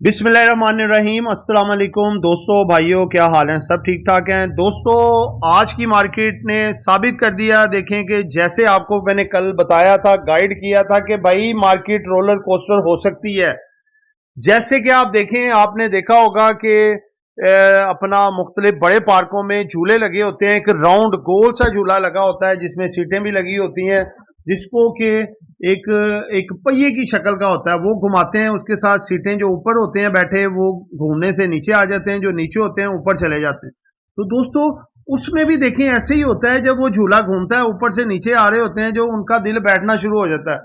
बिस्मिल्लाहिर्रहमानिर्रहीम। अस्सलाम वालेकुम दोस्तों, भाइयों, क्या हाल है? सब ठीक ठाक हैं दोस्तों। आज की मार्केट ने साबित कर दिया, देखें कि जैसे आपको मैंने कल बताया था, गाइड किया था कि भाई मार्केट रोलर कोस्टर हो सकती है। जैसे कि आप देखें, आपने देखा होगा कि अपना मुख्तलिफ बड़े पार्कों में झूले लगे होते हैं। एक राउंड गोल सा झूला लगा होता है जिसमें सीटें भी लगी होती हैं, जिसको कि एक एक पहिए की शक्ल का होता है, वो घुमाते हैं। उसके साथ सीटें जो ऊपर होते हैं बैठे, वो घूमने से नीचे आ जाते हैं, जो नीचे होते हैं ऊपर चले जाते हैं। तो दोस्तों, उसमें भी देखें ऐसे ही होता है। जब वो झूला घूमता है, ऊपर से नीचे आ रहे होते हैं, जो उनका दिल बैठना शुरू हो जाता है।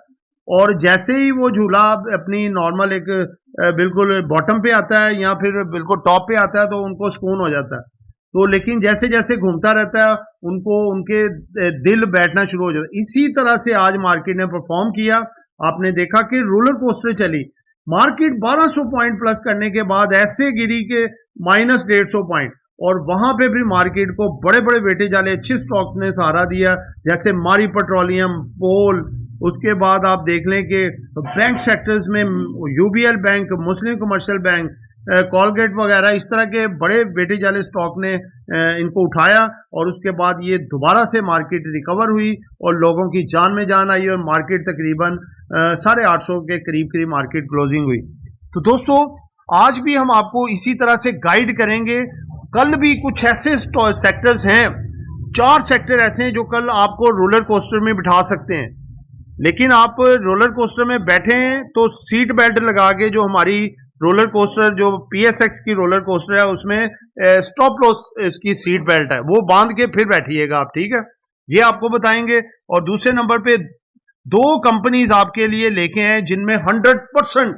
और जैसे ही वो झूला अपनी नॉर्मल एक बिल्कुल बॉटम पे आता है या फिर बिल्कुल टॉप पे आता है, तो उनको सुकून हो जाता है। तो लेकिन जैसे जैसे घूमता रहता है, उनको उनके दिल बैठना शुरू हो जाता है। इसी तरह से आज मार्केट ने परफॉर्म किया। आपने देखा कि रोलर कोस्टर चली मार्केट 1200 पॉइंट प्लस करने के बाद ऐसे गिरी के -150 पॉइंट, और वहां पे भी मार्केट को बड़े बड़े वेटेज वाले अच्छे स्टॉक्स ने सहारा दिया, जैसे मारी पेट्रोलियम, पोल। उसके बाद आप देख लें कि बैंक सेक्टर्स में यूबीएल बैंक, मुस्लिम कमर्शियल बैंक, कॉलगेट वगैरह, इस तरह के बड़े वेटेज वाले स्टॉक ने इनको उठाया। और उसके बाद ये दोबारा से मार्केट रिकवर हुई और लोगों की जान में जान आई, और मार्केट तकरीबन 850 के करीब करीब मार्केट क्लोजिंग हुई। तो दोस्तों, आज भी हम आपको इसी तरह से गाइड करेंगे। कल भी कुछ ऐसे सेक्टर्स हैं, 4 सेक्टर ऐसे हैं जो कल आपको रोलर कोस्टर में बिठा सकते हैं। लेकिन आप रोलर कोस्टर में बैठे हैं तो सीट बेल्ट लगा के, जो हमारी रोलर कोस्टर जो PSX की रोलर कोस्टर है, उसमें स्टॉप लॉस इसकी सीट बेल्ट है, वो बांध के फिर बैठिएगा आप, ठीक है? ये आपको बताएंगे। और दूसरे नंबर पे 2 कंपनीज आपके लिए लेके हैं जिनमें 100%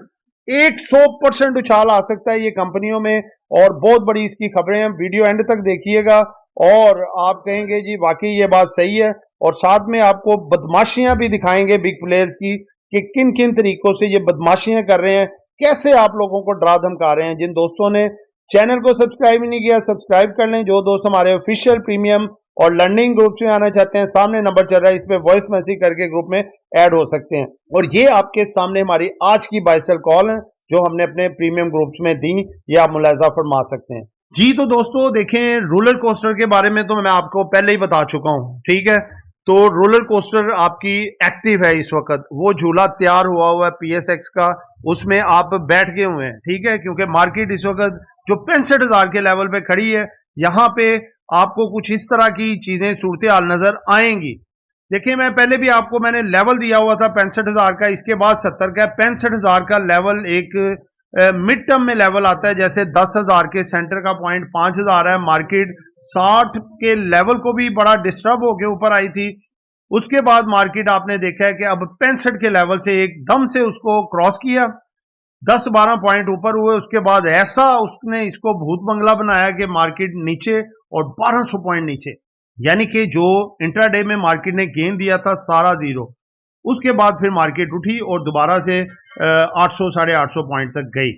100% उछाल आ सकता है ये कंपनियों में, और बहुत बड़ी इसकी खबरें हैं। वीडियो एंड तक देखिएगा और आप कहेंगे जी वाकई ये बात सही है। और साथ में आपको बदमाशियां भी दिखाएंगे बिग प्लेयर्स की, कि किन किन तरीकों से ये बदमाशियां कर रहे हैं, कैसे आप लोगों को डरा धमका रहे हैं। जिन दोस्तों ने चैनल को सब्सक्राइब नहीं किया, सब्सक्राइब कर लें। जो दोस्त हमारे ऑफिशियल प्रीमियम और लर्निंग ग्रुप में आना चाहते हैं, सामने नंबर चल रहा है, इस पे वॉइस मैसेज करके ग्रुप में ऐड हो सकते हैं। और ये आपके सामने हमारी आज की बाय सेल कॉल है जो हमने अपने प्रीमियम ग्रुप्स में दी, ये आप मुलाजा फरमा सकते हैं जी। तो दोस्तों देखें, रोलर कोस्टर के बारे में तो मैं आपको पहले ही बता चुका हूं, ठीक है? तो रोलर कोस्टर आपकी एक्टिव है इस वक्त, वो झूला तैयार हुआ है PSX का, उसमें आप बैठ गए हुए हैं, ठीक है? क्योंकि मार्केट इस वक्त जो 65,000 के लेवल पे खड़ी है, यहां पे आपको कुछ इस तरह की चीजें सूरत हाल नजर आएंगी। देखिए, मैं पहले भी आपको मैंने लेवल दिया हुआ था 65,000 का, इसके बाद 70 का। 65,000 का लेवल एक मिड टर्म में लेवल आता है, जैसे 10,000 के सेंटर का पॉइंट 5,000 है। मार्केट 60 के लेवल को भी बड़ा डिस्टर्ब होकर ऊपर आई थी। उसके बाद मार्केट आपने देखा है कि अब 65 के लेवल से एकदम से उसको क्रॉस किया, 10-12 पॉइंट ऊपर हुए। उसके बाद ऐसा उसने इसको भूत बंगला बनाया कि मार्केट नीचे और 1200 पॉइंट नीचे, यानी कि जो इंट्राडे में मार्केट ने गेन दिया था सारा जीरो। उसके बाद फिर मार्केट उठी और दोबारा से 800 850 पॉइंट तक गई।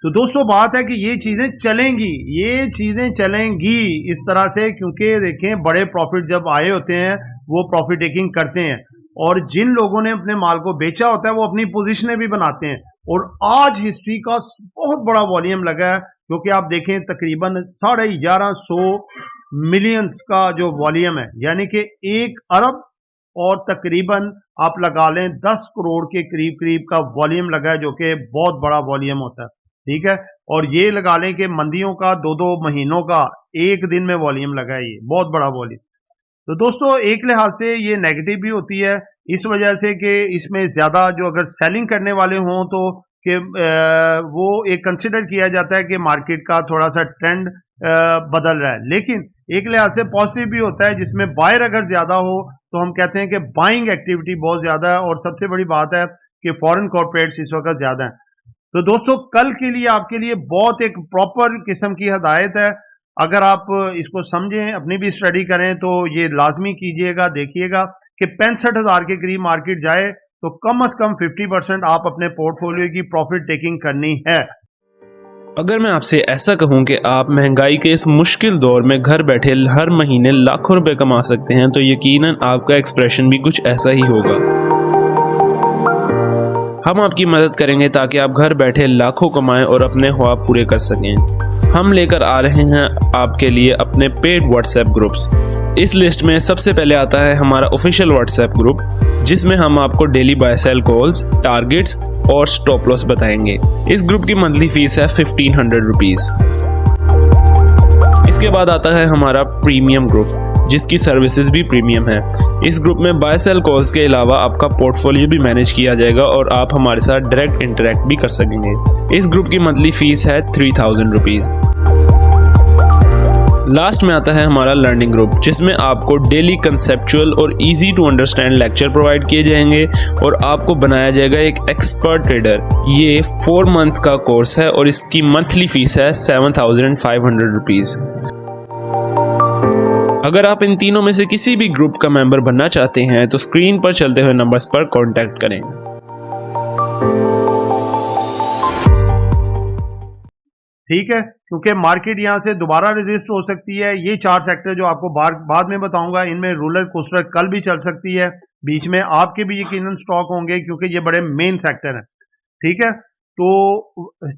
तो दोस्तों, बात है कि ये चीजें चलेंगी, ये चीजें चलेंगी इस तरह से, क्योंकि देखें बड़े प्रॉफिट जब आए होते हैं वो प्रॉफिट टेकिंग करते हैं, और जिन लोगों ने अपने माल को बेचा होता है वो अपनी पोजीशनें भी बनाते हैं। और आज हिस्ट्री का बहुत बड़ा वॉल्यूम लगा है, जो कि आप देखें तकरीबन 1150 मिलियंस का जो वॉल्यूम है, यानी कि 1 अरब और तकरीबन आप लगा लें 10 करोड़ के करीब करीब का वॉल्यूम लगा है, जो कि बहुत बड़ा वॉल्यूम होता है, ठीक है? और ये लगा लें कि मंदियों का 2-2 महीनों का एक दिन में वॉल्यूम लगा है, ये बहुत बड़ा वॉल्यूम। तो दोस्तों, एक लिहाज से ये नेगेटिव भी होती है, इस वजह से कि इसमें ज्यादा जो अगर सेलिंग करने वाले हों तो कि वो एक कंसिडर किया जाता है कि मार्केट का थोड़ा सा ट्रेंड बदल रहा है। लेकिन एक लिहाज से पॉजिटिव भी होता है, जिसमें बायर अगर ज्यादा हो तो हम कहते हैं कि बाइंग एक्टिविटी बहुत ज्यादा है। और सबसे बड़ी बात है कि फॉरेन कॉर्पोरेट्स इस वक्त ज्यादा है। तो दोस्तों, कल के लिए आपके लिए बहुत एक प्रॉपर किस्म की हिदायत है। अगर आप इसको समझें, अपनी भी स्टडी करें, तो ये लाजमी कीजिएगा, देखिएगा कि 65,000 के करीब मार्केट जाए तो कम से कम 50% आप अपने पोर्टफोलियो की प्रॉफिट टेकिंग करनी है। अगर मैं आपसे ऐसा कहूं कि आप महंगाई के इस मुश्किल दौर में घर बैठे हर महीने लाखों रुपए कमा सकते हैं, तो यकीनन आपका एक्सप्रेशन भी कुछ ऐसा ही होगा। हम आपकी मदद करेंगे ताकि आप घर बैठे लाखों कमाएं और अपने ख्वाब पूरे कर सकें। हम लेकर आ रहे हैं आपके लिए अपने पेड व्हाट्सएप ग्रुप्स। इस लिस्ट में सबसे पहले आता है हमारा ऑफिशियल व्हाट्सएप ग्रुप, जिसमें हम आपको daily buy sell calls, targets और स्टॉप लॉस बताएंगे। इस ग्रुप की मंथली फीस है 1500 रुपीज़। इसके बाद आता है हमारा प्रीमियम ग्रुप, जिसकी सर्विसेज भी प्रीमियम है। इस ग्रुप में बाय सेल कॉल्स के अलावा आपका पोर्टफोलियो भी मैनेज किया जाएगा और आप हमारे साथ डायरेक्ट इंटरेक्ट भी कर सकेंगे। इस ग्रुप की मंथली फीस है 3000 रुपीज़। लास्ट में आता है हमारा लर्निंग ग्रुप, जिसमें आपको डेली कंसेप्चुअल और easy to understand lecture provide किए जाएंगे और आपको बनाया जाएगा एक एक्सपर्ट ट्रेडर। ये 4 मंथ का कोर्स है और इसकी मंथली फीस है 7500 रुपीज़। अगर आप इन तीनों में से किसी भी ग्रुप का मेंबर बनना चाहते हैं तो स्क्रीन पर चलते हुए नंबर्स पर कांटेक्ट करें। ठीक है, क्योंकि मार्केट यहाँ से दोबारा रेजिस्ट हो सकती है। ये 4 सेक्टर जो आपको बाद में बताऊंगा, इनमें रोलर कोस्टर कल भी चल सकती है, बीच में आपके भी यकीनन स्टॉक होंगे क्योंकि ये बड़े मेन सेक्टर हैं। ठीक है, तो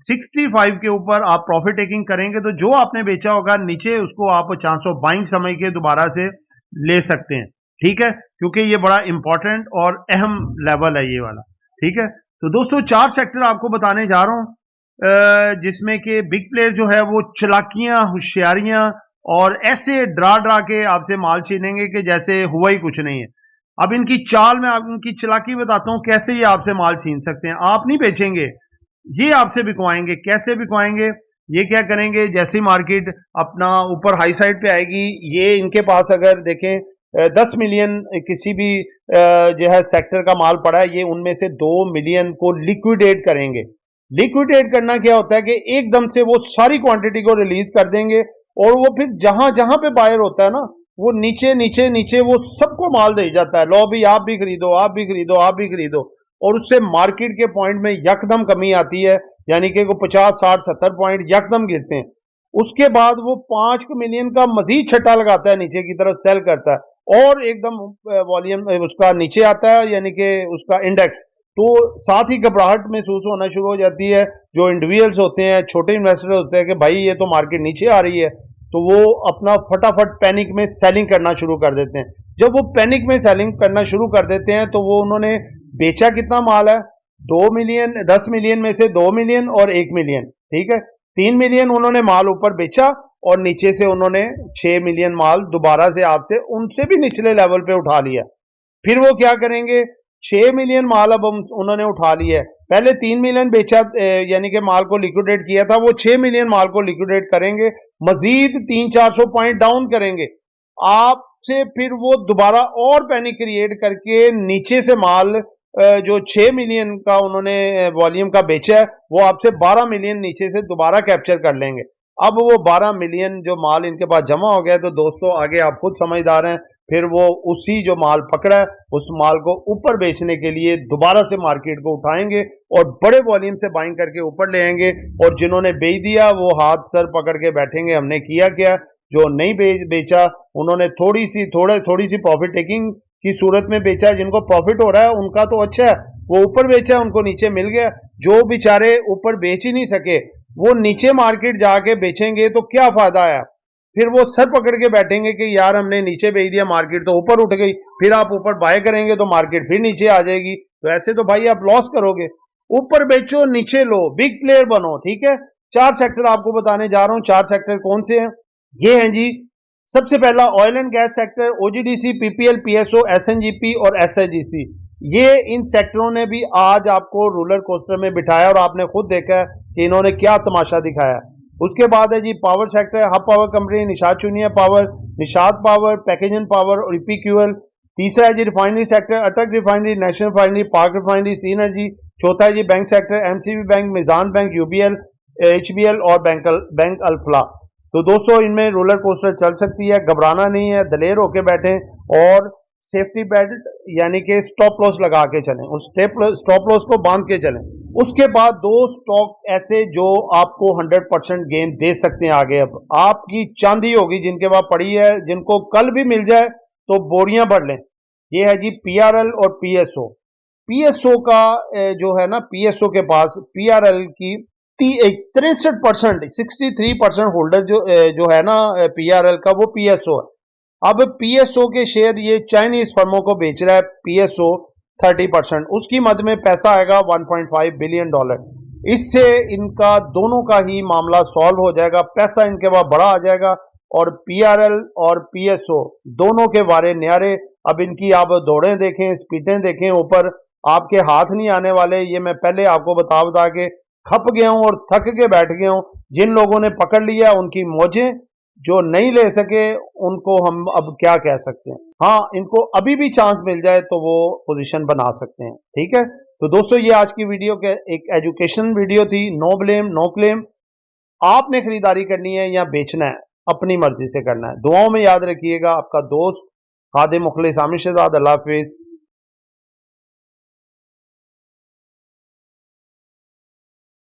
65 के ऊपर आप प्रॉफिट टेकिंग करेंगे तो जो आपने बेचा होगा नीचे उसको आप चांस ऑफ बाइंग समझ के दोबारा से ले सकते हैं। ठीक है, क्योंकि ये बड़ा इंपॉर्टेंट और अहम लेवल है ये वाला। ठीक है, तो दोस्तों 4 सेक्टर आपको बताने जा रहा हूँ, जिसमें कि बिग प्लेयर जो है वो चालाकियां, होशियारियां और ऐसे डरा के आपसे माल छीनेंगे कि जैसे हुआ ही कुछ नहीं है। अब इनकी चाल में आप इनकी चालाकी बताता हूं, कैसे ये आपसे माल छीन सकते हैं। आप नहीं बेचेंगे, ये आपसे बिकवाएंगे। कैसे बिकवाएंगे? ये क्या करेंगे, जैसी मार्केट अपना ऊपर हाई साइड पे आएगी, ये इनके पास अगर देखें 10 मिलियन किसी भी जो है सेक्टर का माल पड़ा है, ये उनमें से 2 मिलियन को लिक्विडेट करेंगे। लिक्विडेट करना क्या होता है कि एकदम से वो सारी क्वांटिटी को रिलीज कर देंगे और वो फिर जहां जहां पे बायर होता है ना, वो नीचे नीचे नीचे वो सबको माल दे जाता है, लो भी आप भी खरीदो, आप भी खरीदो, आप भी खरीदो, और उससे मार्केट के पॉइंट में यकदम कमी आती है, यानी कि वो 50 60 70 पॉइंट यकदम गिरते हैं। उसके बाद वो 5 मिलियन का मजीद छट्टा लगाता है, नीचे की तरफ सेल करता है और एकदम वॉल्यूम उसका नीचे आता है, यानी कि उसका इंडेक्स। तो साथ ही घबराहट महसूस होना शुरू हो जाती है। जो इंडिविजुअल्स होते हैं, छोटे इन्वेस्टर होते हैं कि भाई ये तो मार्केट नीचे आ रही है, तो वो अपना फटाफट पैनिक में सेलिंग करना शुरू कर देते हैं। जब वो पैनिक में सेलिंग करना शुरू कर देते हैं तो वो उन्होंने बेचा कितना माल है, 2 मिलियन, 10 मिलियन में से 2 मिलियन और 1 मिलियन। ठीक है, 3 मिलियन उन्होंने माल ऊपर बेचा और नीचे से उन्होंने 6 मिलियन माल दोबारा से आपसे उनसे भी निचले लेवल पे उठा लिया। फिर वो क्या करेंगे, 6 मिलियन माल अब उन्होंने उठा लिया है। पहले 3 मिलियन बेचा, यानी कि माल को लिक्विडेट किया था, वो 6 मिलियन माल को लिक्विडेट करेंगे, मजीद 300-400 पॉइंट डाउन करेंगे आपसे। फिर वो दोबारा और पैनिक क्रिएट करके नीचे से माल जो 6 मिलियन का उन्होंने वॉल्यूम का बेचा है, वो आपसे 12 मिलियन नीचे से दोबारा कैप्चर कर लेंगे। अब वो 12 मिलियन जो माल इनके पास जमा हो गया, तो दोस्तों आगे आप खुद समझदार हैं, फिर वो उसी जो माल पकड़ा है उस माल को ऊपर बेचने के लिए दोबारा से मार्केट को उठाएंगे और बड़े वॉल्यूम से बाइंग करके ऊपर ले आएंगे। और जिन्होंने बेच दिया वो हाथ सर पकड़ के बैठेंगे, हमने किया क्या। जो नहीं बेचा उन्होंने थोड़ी सी प्रॉफिट टेकिंग की सूरत में बेचा। जिनको प्रॉफिट हो रहा है उनका तो अच्छा है, वो ऊपर बेचा, उनको नीचे मिल गया। जो बेचारे ऊपर बेच ही नहीं सके वो नीचे मार्केट जाके बेचेंगे तो क्या फायदा है। फिर वो सर पकड़ के बैठेंगे कि यार हमने नीचे बेच दिया, मार्केट तो ऊपर उठ गई। फिर आप ऊपर बाय करेंगे तो मार्केट फिर नीचे आ जाएगी, तो ऐसे तो भाई आप लॉस करोगे। ऊपर बेचो, नीचे लो, बिग प्लेयर बनो। ठीक है, 4 सेक्टर आपको बताने जा रहा हूं। 4 सेक्टर कौन से हैं? ये हैं जी, सबसे पहला oil and gas sector, OGDC, PPL, PSO, SNGP और एसआईजीसी। ये इन सेक्टरों ने भी आज आपको रोलर कोस्टर में बिठाया और आपने खुद देखा है कि इन्होंने क्या तमाशा दिखाया। उसके बाद है जी power sector, hub power company, Nishat Chunian power, Nishat power, Pakgen power और ईपीक्यूएल। तीसरा है जी refinery sector, Attock refinery, national refinery, Pak refinery, C energy. चौथा है जी bank sector, MCB bank, Meezan bank, UBL, HBL और बैंक अल्फला। तो दोस्तों इनमें रोलर कोस्टर चल सकती है, घबराना नहीं है, दलेर होके बैठें और सेफ्टी बेल्ट यानी कि स्टॉप लॉस लगा के चलें, उस स्टॉप लॉस को बांध के चलें। उसके बाद 2 स्टॉक ऐसे जो आपको 100% गेन दे सकते हैं आगे। अब आपकी चांदी होगी जिनके पास पड़ी है, जिनको कल भी मिल जाए तो बोरियां भर लें। ये है जी पीआरएल और पीएसओ। पीएसओ का जो है ना, पीएसओ के पास पीआरएल की 63%, 63% होल्डर जो है ना पीआरएल का, वो पीएसओ है। अब पीएसओ के शेयर ये चाइनीज फर्मों को बेच रहा है पीएसओ 30%, उसकी मद में पैसा आएगा $1.5 बिलियन। इससे इनका दोनों का ही मामला सॉल्व हो जाएगा, पैसा इनके पास बड़ा आ जाएगा और पीआरएल और पीएसओ दोनों के वारे न्यारे। अब इनकी आप दौड़ें देखें, स्पीडें देखें, ऊपर आपके हाथ नहीं आने वाले। ये मैं पहले आपको बता के खप गया हूं और थक के बैठ गया हूं। जिन लोगों ने पकड़ लिया उनकी मौजें, जो नहीं ले सके उनको हम अब क्या कह सकते हैं। हाँ, इनको अभी भी चांस मिल जाए तो वो पोजीशन बना सकते हैं। ठीक है, तो दोस्तों ये आज की वीडियो के एक एजुकेशन वीडियो थी। No blame no claim. आपने खरीदारी करनी है या बेचना है, अपनी मर्जी से करना है। दुआओं में याद रखिएगा। आपका दोस्त खादिम मुखलिस आमिर शहजाद। अल्लाह हाफिज।